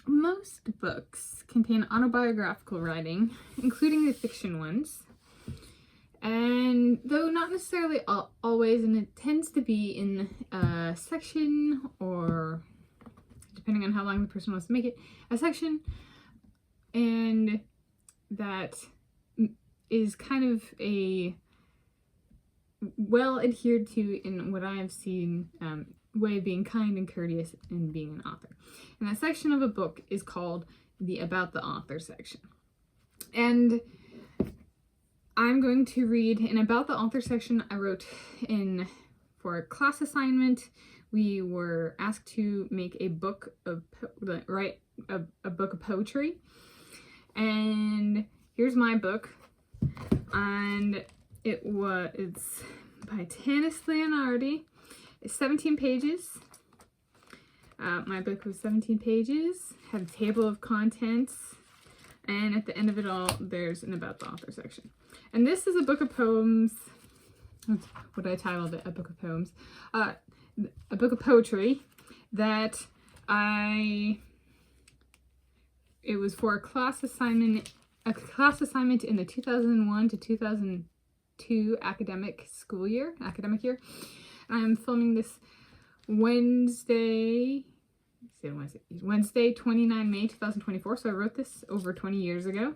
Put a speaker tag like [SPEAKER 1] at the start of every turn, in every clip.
[SPEAKER 1] Most books contain autobiographical writing, including the fiction ones. And though not necessarily always, and it tends to be in a section, or depending on how long the person wants to make it, a section, and that is kind of a well adhered to, in what I have seen, way of being kind and courteous and being an author. And that section of a book is called the About the Author section. And I'm going to read an About the Author section I wrote for a class assignment. We were asked to make a book of write a book of poetry, and here's my book, and it's by Tanis Leonhardi. It's 17 pages. My book was 17 pages, had a table of contents, and at the end of it all, there's an About the Author section. And this is a book of poems. That's what I titled it, a book of poems. A book of poetry that it was for a class assignment in the 2001 to 2002 academic year. I'm filming this Wednesday, 29 May 2024. So I wrote this over 20 years ago.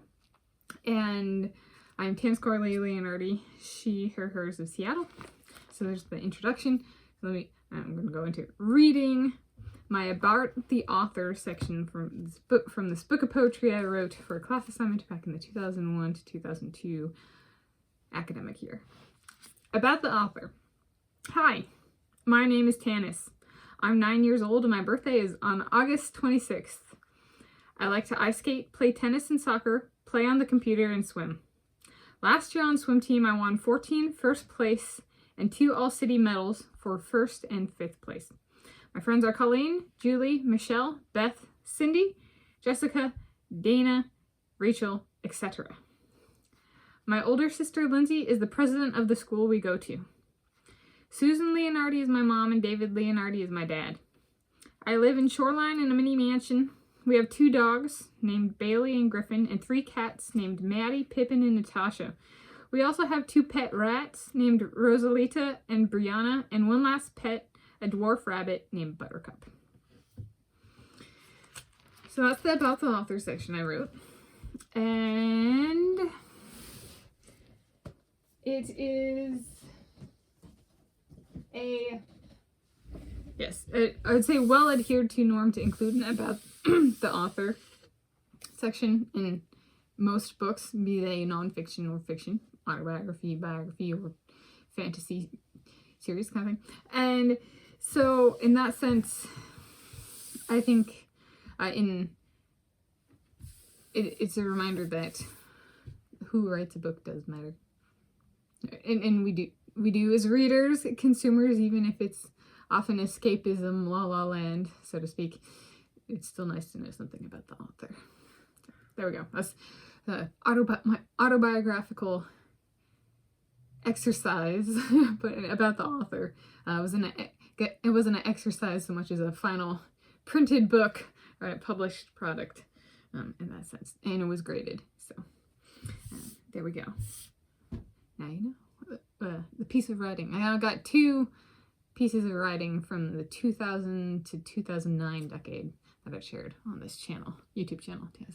[SPEAKER 1] And I'm Tanis Coralee Leonhardi, she, her, hers of Seattle. So there's the introduction. So I'm going to go into reading my About the Author section from this book of poetry I wrote for a class assignment back in the 2001 to 2002 academic year. About the author. Hi, my name is Tanis. I'm 9 years old and my birthday is on August 26th. I like to ice skate, play tennis and soccer, play on the computer, and swim. Last year on swim team, I won 14 first place and 2 all-city medals for 1st and 5th place. My friends are Colleen, Julie, Michelle, Beth, Cindy, Jessica, Dana, Rachel, etc. My older sister Lindsay is the president of the school we go to. Susan Leonhardi is my mom and David Leonhardi is my dad. I live in Shoreline in a mini mansion. We have 2 dogs named Bailey and Griffin and 3 cats named Maddie, Pippin, and Natasha. We also have 2 pet rats named Rosalita and Brianna, and 1 last pet, a dwarf rabbit named Buttercup. So that's the About the Author section I wrote. And it is I would say well adhered to norm to include an About the Author section in most books, be they nonfiction or fiction, autobiography, biography, or fantasy series kind of thing. And so in that sense, I think it's a reminder that who writes a book does matter. And we do as readers, consumers, even if it's often escapism, la la land, so to speak, it's still nice to know something about the author. There we go. That's my autobiographical exercise, but about the author. It wasn't an exercise so much as a final printed book or a published product in that sense, and it was graded. So there we go. Now you know the piece of writing. I got 2 pieces of writing from the 2000 to 2009 decade that I've shared on this channel, YouTube channel, Tanis